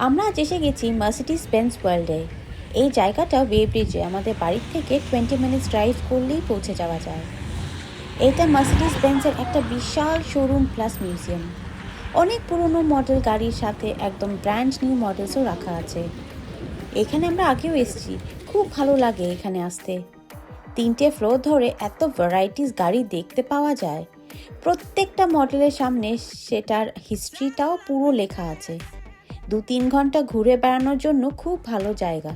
আমরা আজ এসে গেছি মার্সিডিজ বেঞ্জ ওয়ার্ল্ডে। এই জায়গাটা ওয়ে ব্রিজে আমাদের বাড়ির থেকে 20 মিনিটস ড্রাইভ করলেই পৌঁছে যাওয়া যায়। এটা মার্সিডিজ বেঞ্জের একটা বিশাল শোরুম প্লাস মিউজিয়াম। অনেক পুরনো মডেল গাড়ির সাথে একদম ব্র্যান্ড নিউ মডেলসও রাখা আছে। এখানে আমরা আগেও এসেছি, খুব ভালো লাগে এখানে আসতে। 3টে ফ্লোর ধরে এত ভ্যারাইটিস গাড়ি দেখতে পাওয়া যায়। প্রত্যেকটা মডেলের সামনে সেটার হিস্ট্রিটাও পুরো লেখা আছে। 2-3 ঘন্টা ঘুরে বেড়ানোর জন্য খুব ভালো জায়গা।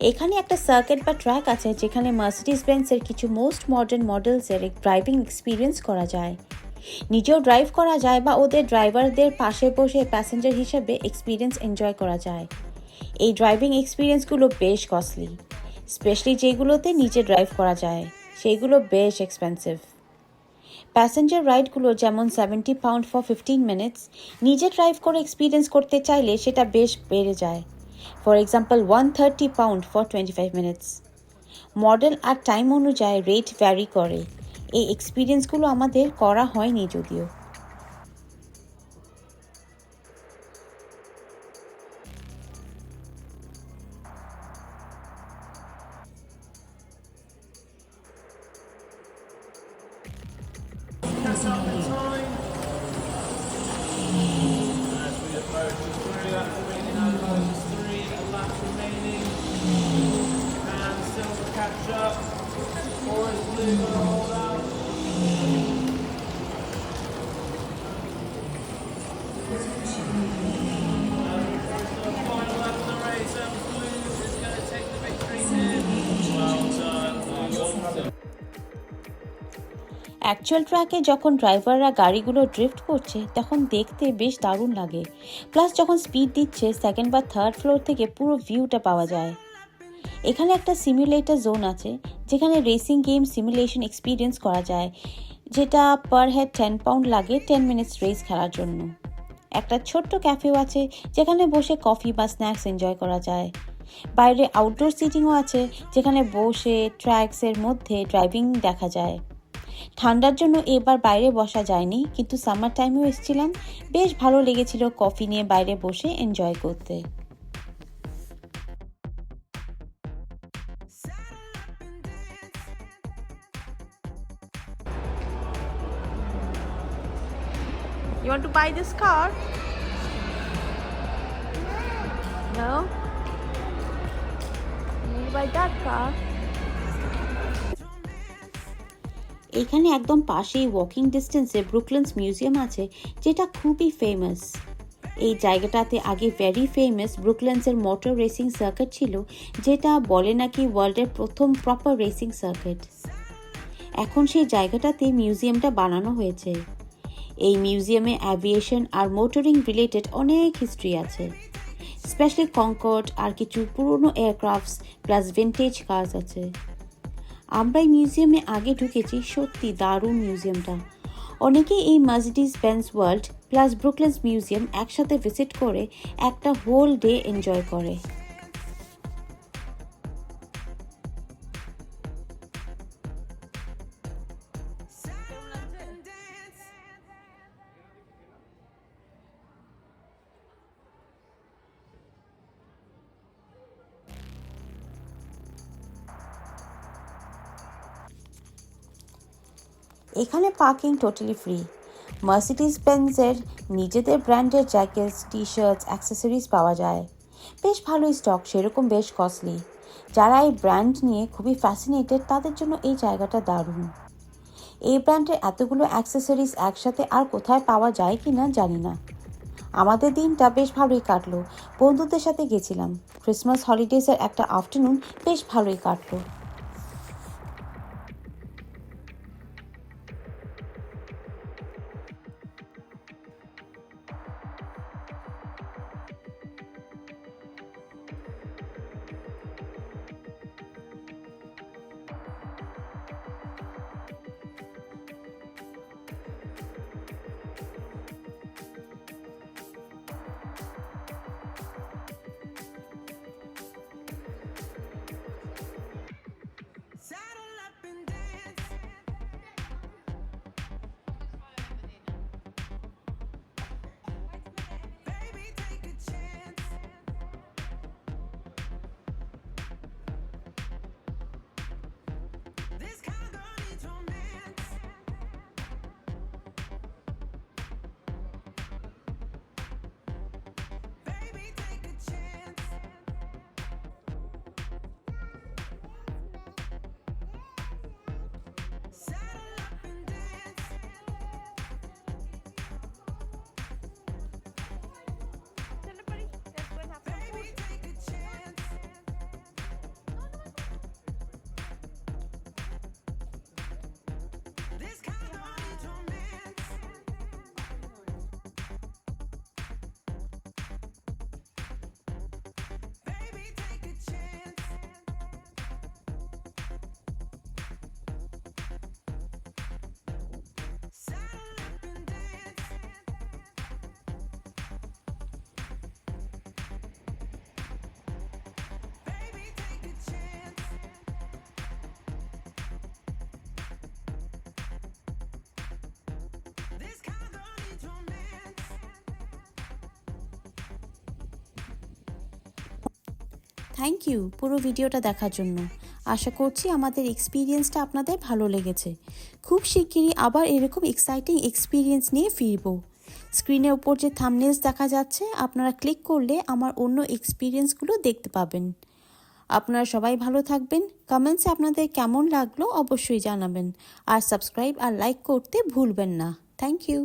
এখানে একটা সার্কিট বা ট্র্যাক আছে যেখানে মার্সিডিজ বেঞ্জের কিছু মোস্ট মডার্ন মডেলসের ড্রাইভিং এক্সপিরিয়েন্স করা যায়। নিজেও ড্রাইভ করা যায় বা ওদের ড্রাইভারদের পাশে বসে প্যাসেঞ্জার হিসেবে এক্সপিরিয়েন্স এনজয় করা যায়। এই ড্রাইভিং এক্সপিরিয়েন্সগুলো বেশ কস্টলি, স্পেশালি যেগুলোতে নিজে ড্রাইভ করা যায় সেইগুলো বেশ এক্সপেন্সিভ। প্যাসেঞ্জার রাইডগুলো যেমন £70 ফর 15 মিনিটস, নিজে ড্রাইভ করে এক্সপিরিয়েন্স করতে চাইলে সেটা বেশ বেড়ে যায়। For example £130 for 25 minutes. Model আর টাইম অনুযায়ী রেট ভ্যারি করে। এই এক্সপিরিয়েন্সগুলো আমাদের করা হয়নি যদিও। অ্যাকচুয়াল ট্র্যাকে যখন ড্রাইভাররা গাড়িগুলো ড্রিফট করছে তখন দেখতে বেশ দারুণ লাগে। প্লাস যখন স্পিড দিচ্ছে সেকেন্ড বা থার্ড ফ্লোর থেকে পুরো ভিউটা পাওয়া যায়। এখানে একটা সিমুলেটর জোন আছে যেখানে রেসিং গেম সিমুলেশন এক্সপিরিয়েন্স করা যায়, যেটা পার হেড £10 লাগে 10 মিনিটস রেস খেলার জন্য। একটা ছোট্ট ক্যাফেও আছে যেখানে বসে কফি বা স্ন্যাক্স এনজয় করা যায়। বাইরে আউটডোর সিটিংও আছে যেখানে বসে ট্র্যাকসের মধ্যে ড্রাইভিং দেখা যায়। ঠান্ডার জন্য এবার বাইরে বসা যায়নি, কিন্তু সামার টাইমেও এসেছিলাম, বেশ ভালো লেগেছিল কফি নিয়ে বাইরে বসে এনজয় করতে। You want to buy this car? No? You want to buy that car? এখানে একদম পাশেই ওয়াকিং ডিস্টেন্সে ব্রুকলেন্স মিউজিয়াম আছে, যেটা খুবই ফেমাস। এই জায়গাটাতে আগে ভেরি ফেমাস ব্রুকলেন্সের মোটর রেসিং সার্কিট ছিল, যেটা বলে নাকি ওয়ার্ল্ডের প্রথম প্রপার রেসিং সার্কিট। এখন সেই জায়গাটাতে মিউজিয়ামটা বানানো হয়েছে। এই মিউজিয়ামে অ্যাভিয়েশন আর মোটরিং রিলেটেড অনেক হিস্ট্রি আছে, স্পেশালি কনকর্ড আর কিছু পুরনো এয়ারক্রাফটস প্লাস ভিন্টেজ কার্স আছে। আমরা এই মিউজিয়ামে আগে ঢুকেছি, সত্যি দারুণ মিউজিয়ামটা। অনেকেই এই Mercedes Benz World plus Brooklands museum একসাথে ভিজিট করে একটা হোল ডে এনজয় করে। এখানে পার্কিং টোটালি ফ্রি। মার্সিডিজ বেঞ্জের নিজেদের ব্র্যান্ডের জ্যাকেটস, টি শার্টস, অ্যাক্সেসরিজ পাওয়া যায়। বেশ ভালোই স্টক, সেরকম বেশ কস্টলি। যারা এই ব্র্যান্ড নিয়ে খুবই ফ্যাসিনেটেড তাদের জন্য এই জায়গাটা দারুণ। এই ব্র্যান্ডের এতগুলো অ্যাক্সেসরিজ একসাথে আর কোথায় পাওয়া যায় কি না জানি না। আমাদের দিনটা বেশ ভালোই কাটলো। বন্ধুদের সাথে গেছিলাম। ক্রিসমাস হলিডেজের একটা আফটারনুন বেশ ভালোই কাটলো। Saddle up and dance. Baby, take a chance. This kind of girl needs romance. Baby, take a chance. Saddle up and dance. Chalo, buddy. Let's go and have some Baby, food. take a chance. This kind of girl needs romance. Baby, take a chance. Saddle up and dance. Baby, take a chance. This kind of girl needs romance. Thank you পুরো ভিডিওটা দেখার জন্য। আশা করছি আমাদের এক্সপিরিয়েন্সটা আপনাদের ভালো লেগেছে। খুব শিগগিরই আবার এরকম এক্সাইটিং এক্সপিরিয়েন্স নিয়ে ফিরব। স্ক্রিনের উপর যে থাম্বনেলস দেখা যাচ্ছে আপনারা ক্লিক করলে আমার অন্য এক্সপিরিয়েন্সগুলো দেখতে পাবেন। আপনারা সবাই ভালো থাকবেন। কমেন্টসে আপনাদের কেমন লাগলো অবশ্যই জানাবেন। আর সাবস্ক্রাইব আর লাইক করতে ভুলবেন না। Thank you.